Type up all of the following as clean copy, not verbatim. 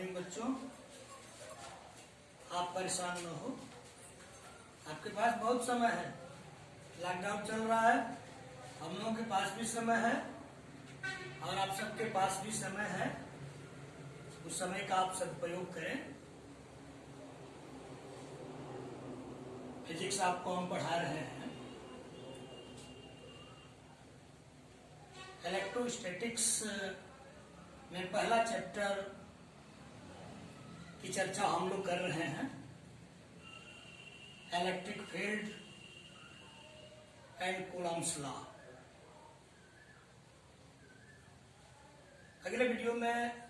Morning बच्चों। आप परेशान न हो, आपके पास बहुत समय है। लॉकडाउन चल रहा है, हम लोगों के पास भी समय है और आप सबके पास भी समय है। उस समय का आप सदुपयोग करें। फिजिक्स आपको हम पढ़ा रहे हैं। इलेक्ट्रोस्टैटिक्स में पहला चैप्टर की चर्चा हम लोग कर रहे हैं, electric field and Coulomb's law. अगले वीडियो में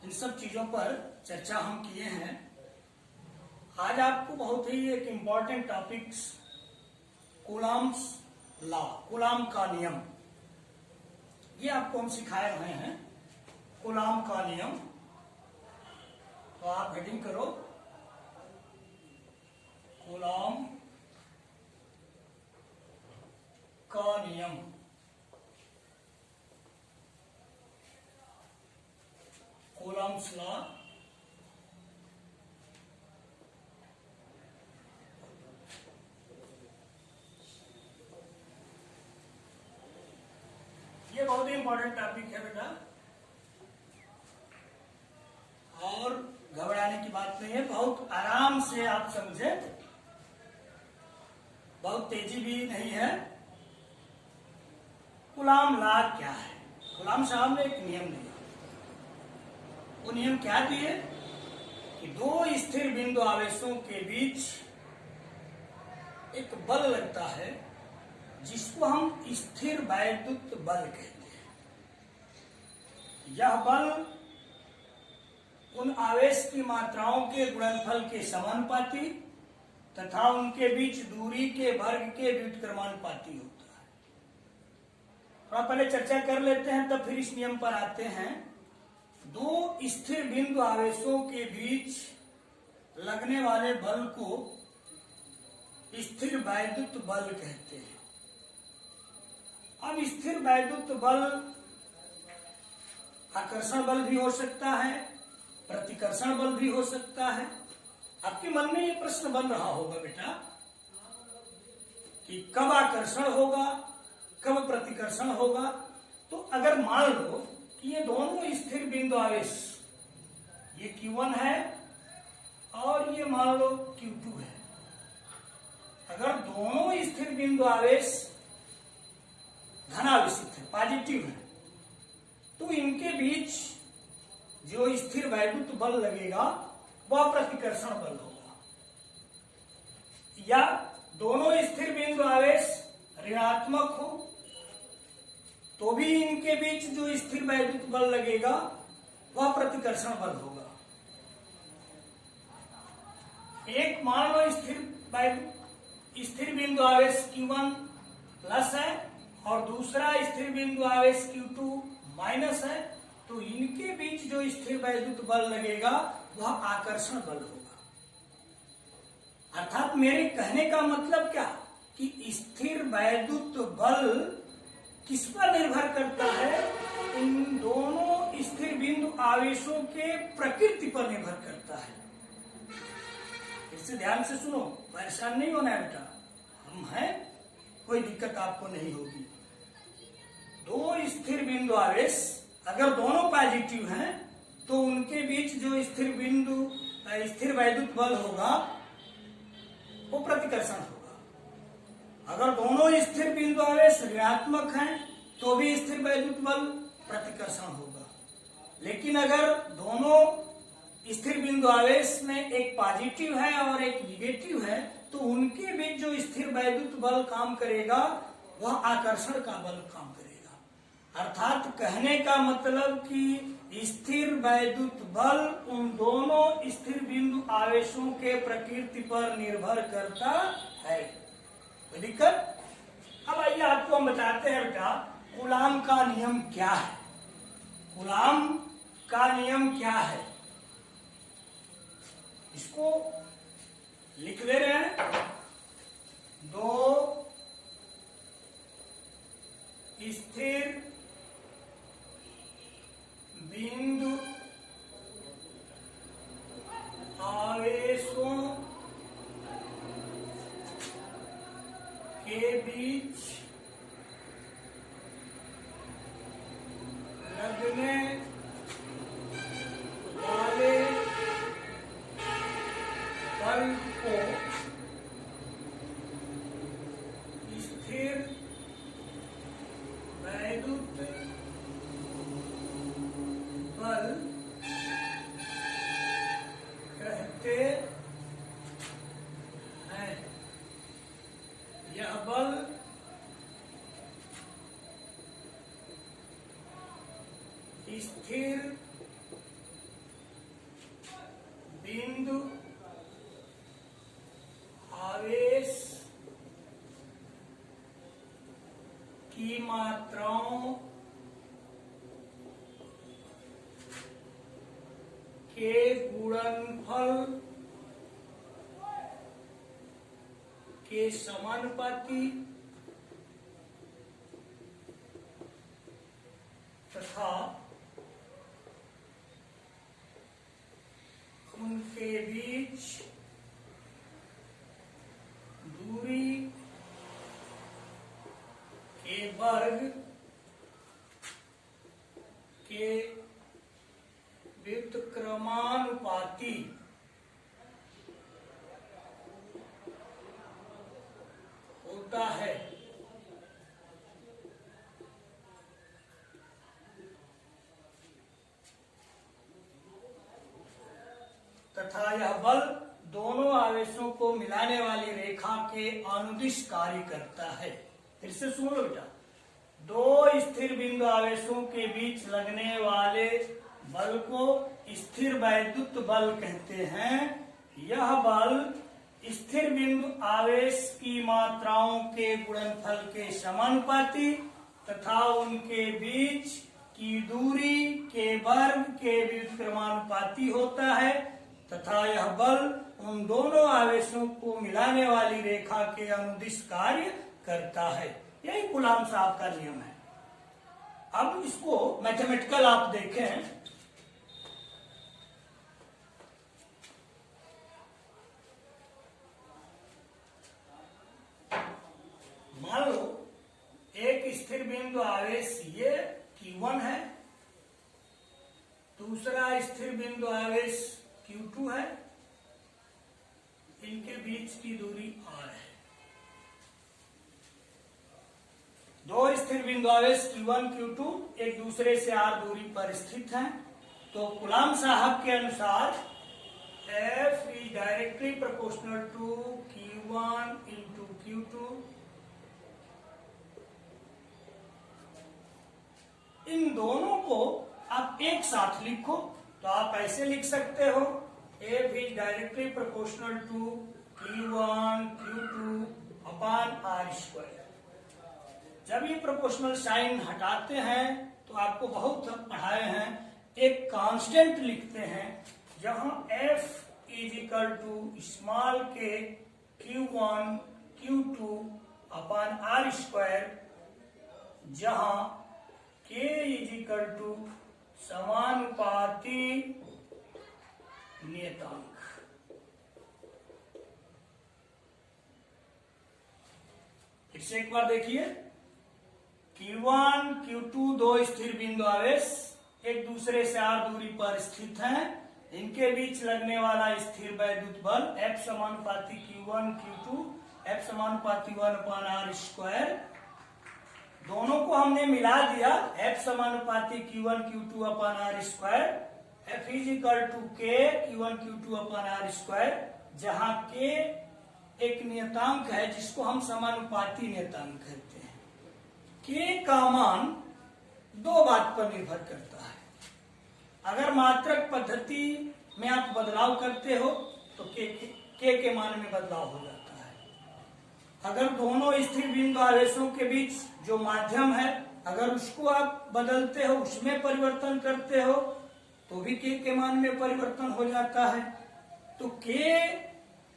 इन सब चीजों पर चर्चा हम किए हैं। आज आपको बहुत ही एक important topics Coulomb's law, Coulomb का नियम, ये आपको हम सिखा रहे हैं। कूलॉम का नियम, तो आप हेडिंग करो कूलॉम का नियम। कूलॉम्स लॉ ये बहुत ही इंपॉर्टेंट टॉपिक है बेटा, और घबराने की बात नहीं है। बहुत आराम से आप समझे, बहुत तेजी भी नहीं है। कूलॉम लॉ क्या है? कूलॉम साहब ने एक नियम दिया। वो नियम क्या दिए कि दो स्थिर बिंदु आवेशों के बीच एक बल लगता है जिसको हम स्थिर वैद्युत बल कहते हैं। यह बल उन आवेश की मात्राओं के गुणनफल के समानुपाती तथा उनके बीच दूरी के वर्ग के व्युत्क्रमानुपाती होता है। थोड़ा पहले चर्चा कर लेते हैं, तब फिर इस नियम पर आते हैं। दो स्थिर बिंदु आवेशों के बीच लगने वाले बल को स्थिर वैद्युत बल कहते हैं। अब स्थिर वैद्युत बल आकर्षण बल भी हो सकता है, प्रतिकर्षण बल भी हो सकता है। आपके मन में ये प्रश्न बन रहा होगा बेटा कि कब आकर्षण होगा, कब प्रतिकर्षण होगा। तो अगर मान लो कि ये दोनों स्थिर बिंदु आवेश, ये Q1 है और ये मान लो Q2 है। अगर दोनों स्थिर बिंदु आवेश धनावेशित है, पॉजिटिव है, तो इनके बीच जो स्थिर वैद्युत बल लगेगा वह प्रतिकर्षण बल होगा। या दोनों स्थिर बिंदु आवेश ऋणात्मक हो तो भी इनके बीच जो स्थिर वैद्युत बल लगेगा वह प्रतिकर्षण बल होगा। एक मान लो स्थिर बिंदु आवेश Q1 प्लस है और दूसरा स्थिर बिंदु आवेश Q2 माइनस है, तो इनके बीच जो स्थिर वैद्युत बल लगेगा वह आकर्षण बल होगा। अर्थात मेरे कहने का मतलब क्या कि स्थिर वैद्युत बल किस पर निर्भर करता है? इन दोनों स्थिर बिंदु आवेशों के प्रकृति पर निर्भर करता है। इससे ध्यान से सुनो, परेशान नहीं होना है बेटा, हम हैं, कोई दिक्कत आपको नहीं होगी। दो स्थिर बिंदु आवेश अगर दोनों पॉजिटिव हैं तो उनके बीच जो स्थिर वैद्युत बल होगा वो प्रतिकर्षण होगा। अगर दोनों स्थिर बिंदु आवेश ऋणात्मक हैं तो भी स्थिर वैद्युत बल प्रतिकर्षण होगा। लेकिन अगर दोनों स्थिर बिंदु आवेश में एक पॉजिटिव है और एक निगेटिव है तो उनके बीच जो स्थिर वैद्युत बल काम करेगा वह आकर्षण का बल काम करेगा। अर्थात कहने का मतलब कि स्थिर वैद्युत बल उन दोनों स्थिर बिंदु आवेशों के प्रकृति पर निर्भर करता है। कोई दिक्कत? अब आइए आपको हम बताते हैं बेटा कूलॉम का नियम क्या है। कूलॉम का नियम क्या है इसको लिख दे रहे हैं। 2 स्थिर बिंदु के बीच लगने वाले बल को स्थिर वैद्युत बल कहते हैं। यह बल स्थिर बिंदु आवेश की मात्राओं के गुणनफल के समानुपाती तथा उनके बीच दूरी के वर्ग के व्युत्क्रमानुपाती होता है। तथा यह बल दोनों आवेशों को मिलाने वाली रेखा के अनुदिश कार्य करता है। फिर से सुन लो बेटा, दो स्थिर बिंदु आवेशों के बीच लगने वाले बल को स्थिर वैद्युत बल कहते हैं। यह बल स्थिर बिंदु आवेश की मात्राओं के गुणनफल के समानुपाती तथा उनके बीच की दूरी के वर्ग के व्युत्क्रमानुपाती होता है। तथा यह बल उन दोनों आवेशों को मिलाने वाली रेखा के अनुदिश कार्य करता है। यही कूलाम साहब का नियम है। अब इसको मैथमेटिकल आप देखें, मान लो एक स्थिर बिंदु आवेश ये Q1 है, दूसरा स्थिर बिंदु आवेश Q2 है, इनके बीच की दूरी R है। दो स्थिर बिंदु आवेश Q1 Q2 एक दूसरे से R दूरी पर स्थित हैं। तो कूलाम साहब के अनुसार F is directly proportional to Q1 into Q2। इन दोनों को आप एक साथ लिखो तो आप ऐसे लिख सकते हो, F is directly proportional to Q1 Q2 upon R square। जब ये प्रोपोर्शनल साइन हटाते हैं तो आपको बहुत पढ़ाए हैं, एक कांस्टेंट लिखते हैं जहां F is equal to small k Q1 Q2 upon R square, जहां K इज इक्वल टू समानुपाती नियतांक। फिर से एक बार देखिए, Q1 Q2 दो स्थिर बिंदु आवेश एक दूसरे से R दूरी पर स्थित हैं। इनके बीच लगने वाला स्थिर वैद्युत बल F समानुपाती Q1 Q2 F समानुपाती 1/R स्क्वायर। दोनों को हमने मिला दिया, F समानुपाती Q1 Q2 upon R square, F is equal to K Q1 Q2 upon R square, जहां K एक नियतांक है जिसको हम समानुपाती नियतांक कहते हैं। K का मान दो बात पर निर्भर करता है। अगर मात्रक पद्धति में आप बदलाव करते हो तो K के मान में बदलाव हो जाता है। अगर दोनों स्थिर बिंदु आवेशों के बीच जो माध्यम है अगर उसको आप बदलते हो, उसमें परिवर्तन करते हो तो भी K के मान में परिवर्तन हो जाता है। तो K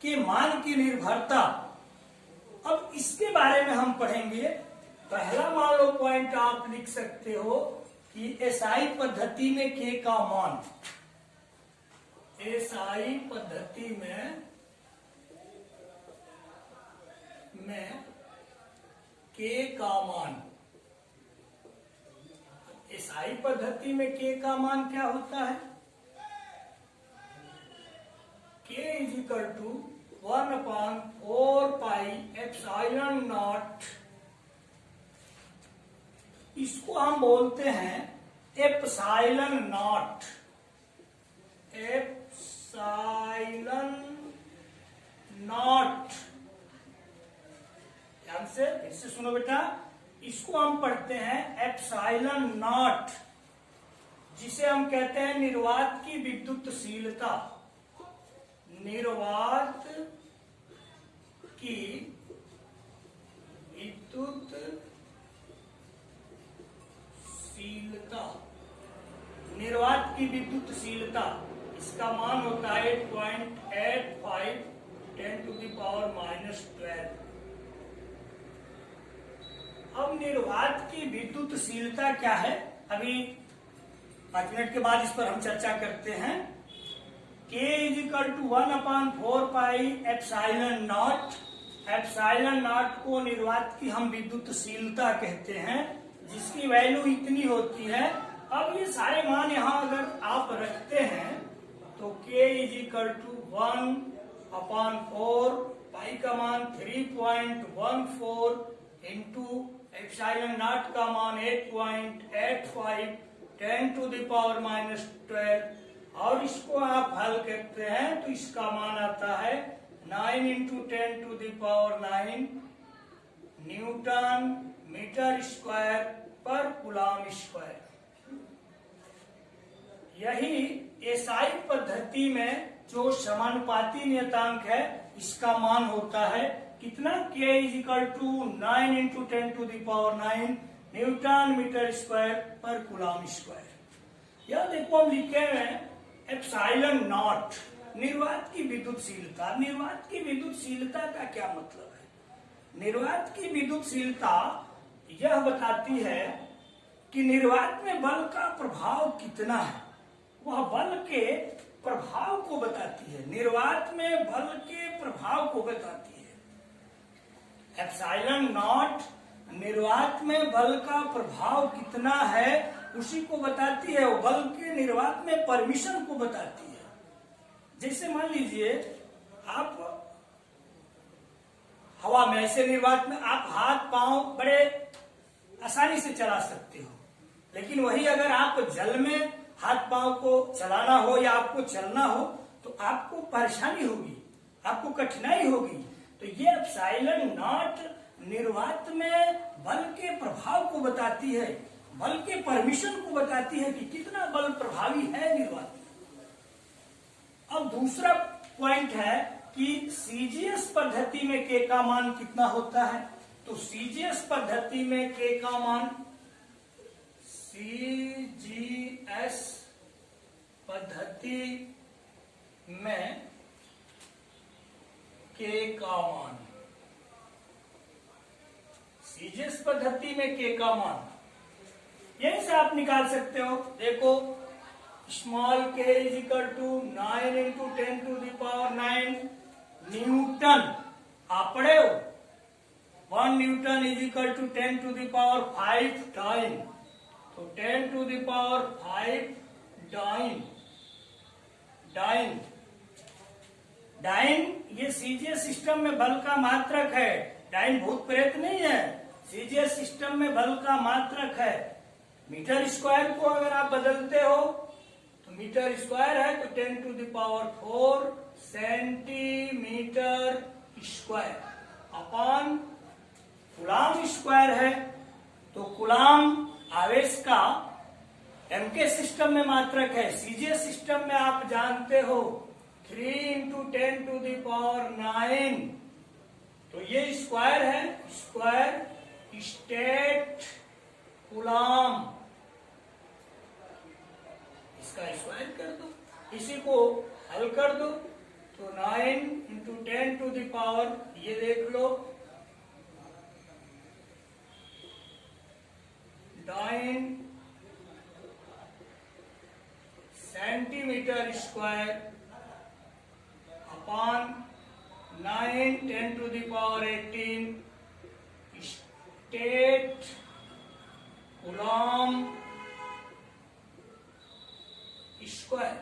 के मान की निर्भरता, अब इसके बारे में हम पढ़ेंगे। पहला मान लो पॉइंट आप लिख सकते हो कि एसआई पद्धति में K का मान, एसआई पद्धति में के का मान, एसआई पद्धति में के का मान क्या होता है? K is equal to 1/4 epsilon naught, इसको हम बोलते हैं एप्सिलॉन नॉट, एप्सिलॉन नॉट। ध्यान से फिर से सुनो बेटा, इसको हम पढ़ते हैं एप्सिलॉन नॉट, जिसे हम कहते हैं निर्वात की विद्युतशीलता, निर्वात की विद्युतशीलता, निर्वात की विद्युतशीलता, इसका मान होता है 8.85 10⁻⁻12। अब निर्वात की विद्युतशीलता क्या है, अभी 5 मिनट के बाद इस पर हम चर्चा करते हैं। K is equal to 1/4 epsilon naught, epsilon naught को निर्वात की हम विद्युतशीलता कहते हैं, जिसकी वैल्यू इतनी होती है। अब ये सारे मान यहाँ अगर आप रखते हैं तो K इज इक्वल टू 1/4, पाई का मान 3.14 इंटू एप्सिलॉन नॉट का मान 8.85 10⁻⁻12, और इसको आप हल करते हैं तो इसका मान आता है 9 × 10⁹ न्यूटन मीटर स्क्वायर पर कूलम स्क्वायर। यही एसआई पद्धति में जो समानुपाती नियतांक है, इसका मान होता है कितना? K is equal to 9 × 10⁹ newton metre square पर कूलम स्क्वायर। यह देखो हम लिखे हैं एप्सिलॉन नॉट, निर्वात की विद्युतशीलता। निर्वात की विद्युतशीलता का क्या मतलब है? निर्वात की विद्युतशीलता यह बताती है कि निर्वात में बल का प्रभाव कितना है, वह बल के प्रभाव को बताती है, निर्वात में बल के प्रभाव को बताती है। एप्सिलॉन नॉट निर्वात में बल का प्रभाव कितना है उसी को बताती है, वो बल के निर्वात में परमिशन को बताती है। जैसे मान लीजिए आप हवा में, ऐसे निर्वात में आप हाथ पांव बड़े आसानी से चला सकते हो, लेकिन वही अगर आप जल में हाथ पांव को चलाना हो या आपको चलना हो तो आपको परेशानी होगी, आपको कठिनाई होगी। तो ये एप्सिलॉन नॉट निर्वात में बल के प्रभाव को बताती है, बल के परमिशन को बताती है कि कितना बल प्रभावी है निर्वात में। अब दूसरा पॉइंट है कि सीजीएस पद्धति में के का मान कितना होता है। तो सीजीएस पद्धति में के का मान, सीजीएस पद्धति में के का मान, सीजीएस पद्धति में के का मान यहीं से आप निकाल सकते हो। देखो small k is equal to 9 × 10⁹ newton, आप पढ़े हो 1 newton is equal to 10⁵ dyne, तो 10⁵ डाइन, डाइन ये सीजीएस सिस्टम में बल का मात्रक है, डाइन भूत प्रेत नहीं है, सीजीएस सिस्टम में बल का मात्रक है। मीटर स्क्वायर को अगर आप बदलते हो तो मीटर स्क्वायर है तो 10⁴ centimetre square upon coulomb square है। तो कूलम आवेश का एम के सिस्टम में मात्रक है, सीजीएस सिस्टम में आप जानते हो 3 × 10⁹, तो ये स्क्वायर है, स्क्वायर स्टेट कूलम, इसका स्क्वायर कर दो, इसी को हल कर दो तो 9 × 10⁻, ये देख लो 9 centimetre square upon 9 × 10⁻18 state Coulomb square,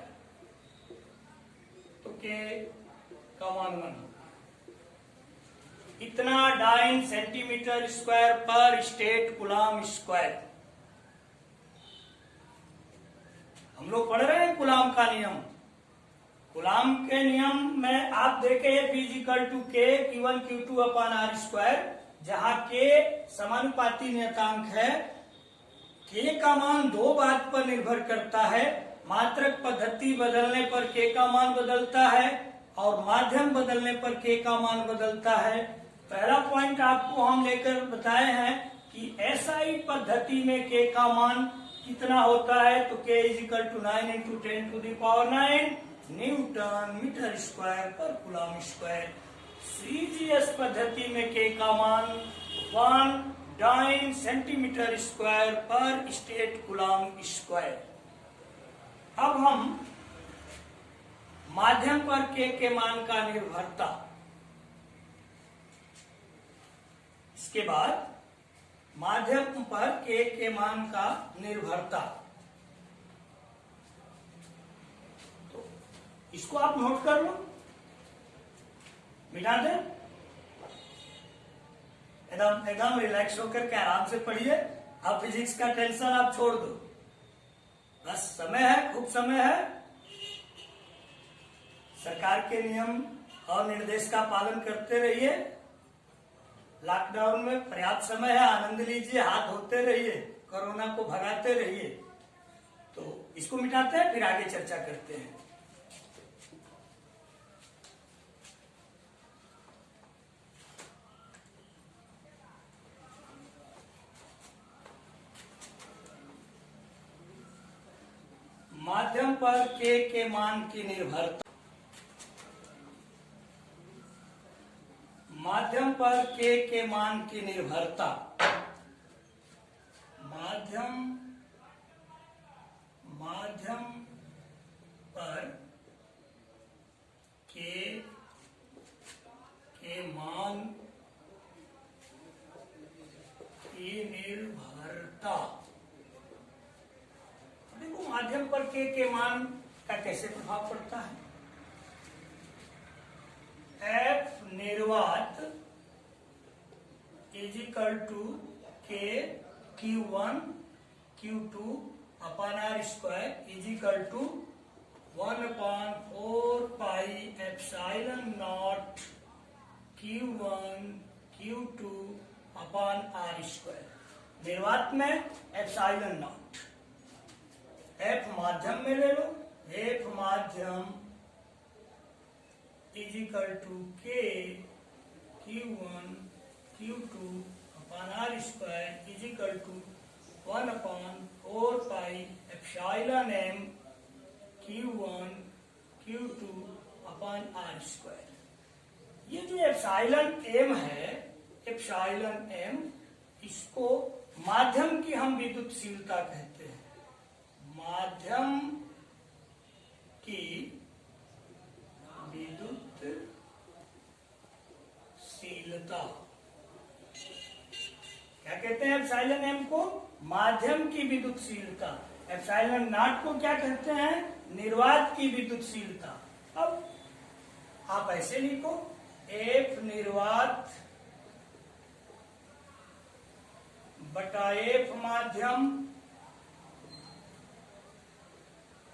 तो के का मान 1 इतना डाइन सेंटीमीटर स्क्वायर पर स्टेट कूलॉम स्क्वायर। हम लोग पढ़ रहे हैं कूलॉम का नियम। कूलॉम के नियम में आप देखे physical to K Q1 Q2 upon R square, जहां के समानुपाती नियतांक है। के का मान दो बात पर निर्भर करता है, मात्रक पद्धति बदलने पर के का मान बदलता है और माध्यम बदलने पर के का मान बदलता है। पहला पॉइंट आपको हम लेकर बताए हैं कि एसआई पद्धति में के का मान कितना होता है, तो k is equal to 9 into 10 to the power 9 newton metre square पर कूलॉम स्क्वायर। सीजीएस पद्धति में के का मान 1 डाइन सेंटीमीटर स्क्वायर पर स्टेट कूलॉम स्क्वायर। अब हम माध्यम पर के मान का निर्भरता, इसके बाद माध्यम पर के मान का निर्भरता, तो इसको आप नोट कर लो, मिटा दें। एकदम रिलैक्स होकर के आराम से पढ़िए। अब फिजिक्स का टेंशन आप छोड़ दो, बस समय है, खूब समय है। सरकार के नियम और निर्देश का पालन करते रहिए। लॉकडाउन में पर्याप्त समय है, आनंद लीजिए, हाथ धोते रहिए, कोरोना को भगाते रहिए। तो इसको मिटाते हैं, फिर आगे चर्चा करते हैं। माध्यम पर के मान की निर्भरता, माध्यम पर के मान की निर्भरता, माध्यम पर के मान की निर्भरता। देखो माध्यम पर के मान का कैसे प्रभाव पड़ता है। एफ निर्वात is equal to K Q1 Q2 upon R square is equal to 1/4 pi epsilon naught Q1 Q2 upon R square. निर्वात में एप्सिलॉन नॉट, एफ माध्यम में ले लो, एफ माध्यम is equal to K Q1 Q2 upon R square is equal to 1/4 pi epsilon m Q1 Q2 upon R square. ये जो epsilon m है, एप्सिलॉन m, इसको माध्यम की हम विद्युतशीलता कहते हैं। माध्यम की विद्युतशीलता क्या कहते हैं? एप्सिलॉन m को माध्यम की विद्युतशीलता। एप्सिलॉन नॉट को क्या कहते हैं? निर्वात की विद्युतशीलता। अब आप ऐसे लिखो, एफ निर्वात बटा एफ माध्यम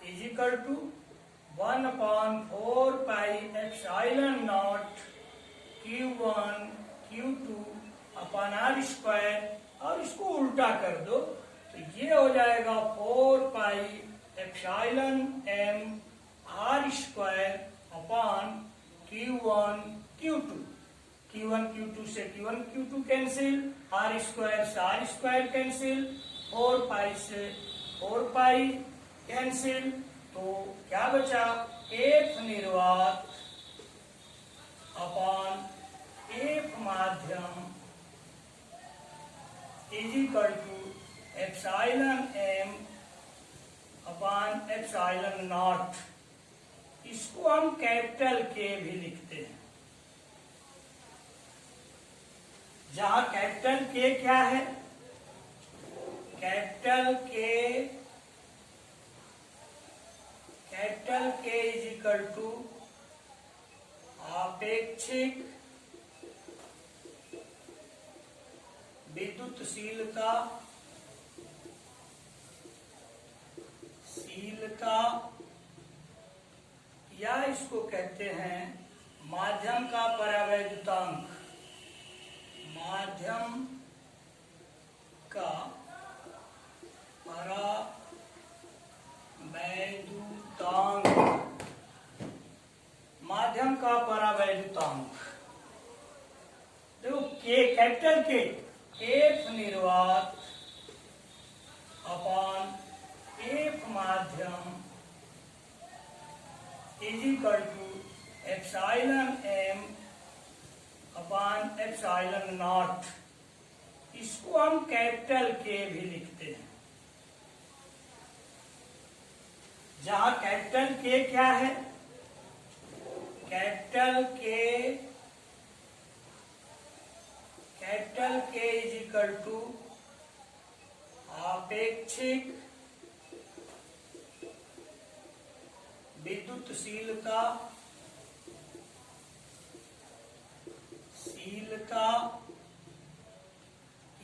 is equal to 1/4 pi epsilon naught Q1 Q2 upon R square, और इसको उल्टा कर दो तो ये हो जाएगा 4 pi epsilon m R square upon Q1 Q2। Q1 Q2 से Q1 Q2 cancel, R square से आर स्क्वायर कैंसिल, 4 पाई से 4 पाई कैंसिल, तो क्या बचा? एफ निर्वात अपॉन एफ माध्यम is equal to epsilon m upon epsilon naught. इसको हम कैपिटल के भी लिखते हैं। जहां कैपिटल के क्या है, कैपिटल के इज इक्वल टू आपेक्षिक विद्युतशीलता या इसको कहते हैं माध्यम का परावैद्युतांक, माध्यम का परावैद्युतांक, माध्यम का परावैद्युतांक। देखो के कैपिटल के एफ निर्वात अपॉन एफ माध्यम is equal to epsilon M upon epsilon naught. इसको हम कैपिटल के भी लिखते हैं। जहां कैपिटल के क्या है, कैपिटल के इज इक्वल टू आपेक्षिक विद्युतशीलता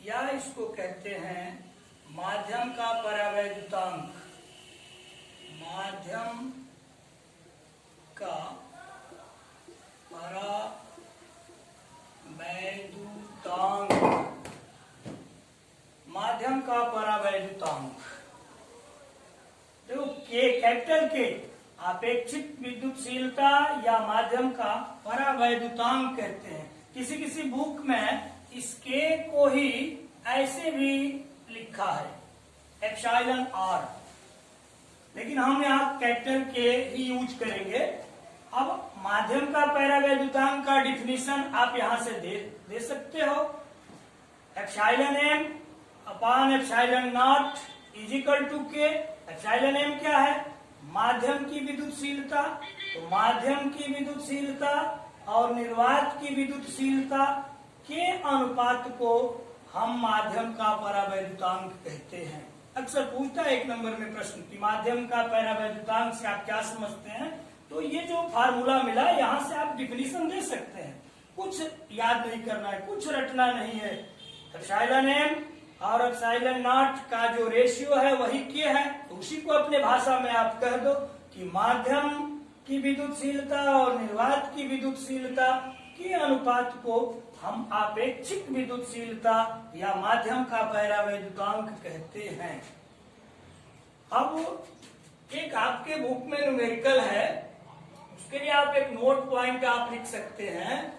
या इसको कहते हैं माध्यम का परावैद्युतांक, माध्यम का परावैद्युतांक, माध्यम का परावैद्युतांक। देखो के कैपिटल के आपेक्षिक विद्युतशीलता या माध्यम का परावैद्युतांक कहते हैं। किसी किसी बुक में इसके को ही ऐसे भी लिखा है एप्सिलॉन आर, लेकिन हम यहाँ कैपिटल के ही यूज करेंगे। अब माध्यम का परावैद्युतांक का डिफिनीशन आप यहाँ से दे सकते हो, epsilon M upon epsilon naught is equal to K. Epsilon M क्या है, माध्यम की विद्युतशीलता, तो माध्यम की विद्युतशीलता और निर्वात की विद्युतशीलता के अनुपात को हम माध्यम का परावैद्युतांक कहते हैं। अक्सर पूछता है 1 नंबर में प्रश्न कि माध्यम का परावैद्युतांक से आप क्या समझते हैं। तो ये जो फार्मूला मिला यहाँ से आप डिफिनीशन दे सकते हैं, कुछ याद नहीं करना है, कुछ रटना नहीं है। एप्सिलॉन एम और एप्सिलॉन नॉट का जो रेशियो है वही के है, तो उसी को अपने भाषा में आप कह दो कि माध्यम की विद्युतशीलता और निर्वात की विद्युतशीलता के अनुपात को हम आपेक्षिक विद्युतशीलता या माध्यम का परावैद्युतांक कहते हैं। अब एक आपके बुक में न्यूमेरिकल है, उसके लिए आप एक नोट पॉइंट आप लिख सकते हैं,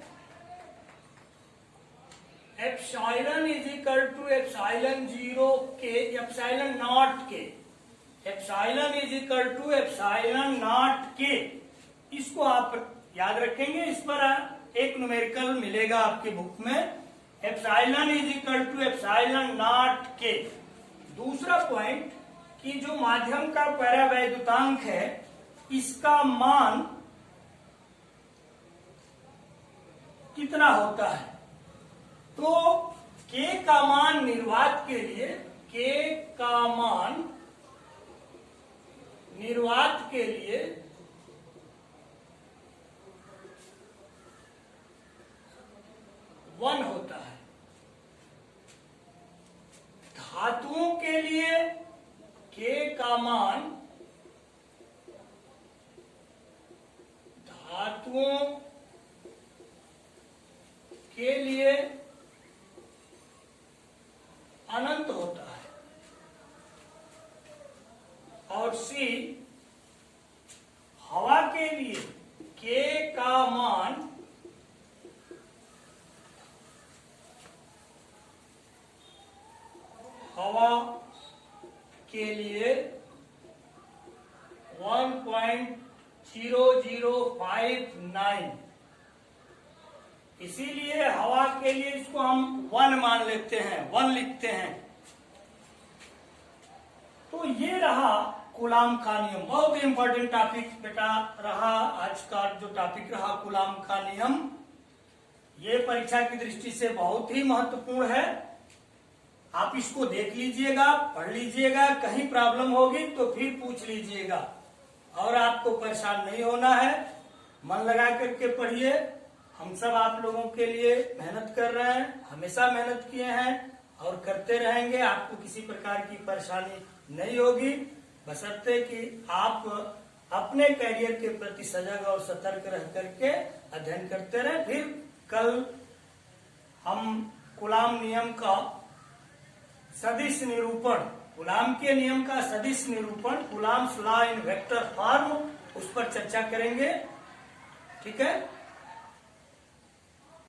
epsilon is equal to epsilon 0 K epsilon naught K, epsilon is equal to epsilon naught K. इसको आप याद रखेंगे। इस पर एक न्यूमेरिकल मिलेगा आपके बुक में, epsilon is equal to epsilon naught K. दूसरा पॉइंट कि जो माध्यम का परावैद्युतांक है इसका मान कितना होता है, तो के का मान निर्वात के लिए, के का मान निर्वात के लिए 1 होता है। धातुओं के लिए के का मान, धातुओं के लिए अनंत होता है। और सी हवा के लिए के का मान हवा के लिए 1.0059, इसीलिए हवा के लिए इसको हम 1 मान लेते हैं, 1 लिखते हैं। तो ये रहा कूलाम का नियम, बहुत ही इंपॉर्टेंट टॉपिक बेटा रहा आज का जो टॉपिक रहा कूलाम का नियम। ये परीक्षा की दृष्टि से बहुत ही महत्वपूर्ण है। आप इसको देख लीजिएगा, पढ़ लीजिएगा, कहीं प्रॉब्लम होगी तो फिर पूछ लीजिएगा, और आपको परेशान नहीं होना है। मन लगा करके पढ़िए। हम सब आप लोगों के लिए मेहनत कर रहे हैं, हमेशा मेहनत किए हैं और करते रहेंगे। आपको किसी प्रकार की परेशानी नहीं होगी, बशर्ते कि आप अपने कैरियर के प्रति सजग और सतर्क रह करके अध्ययन करते रहे। फिर कल हम कूलाम नियम का सदिश निरूपण, कूलाम के नियम का सदिश निरूपण, coulombs law in vector form, उस पर चर्चा करेंगे। ठीक है।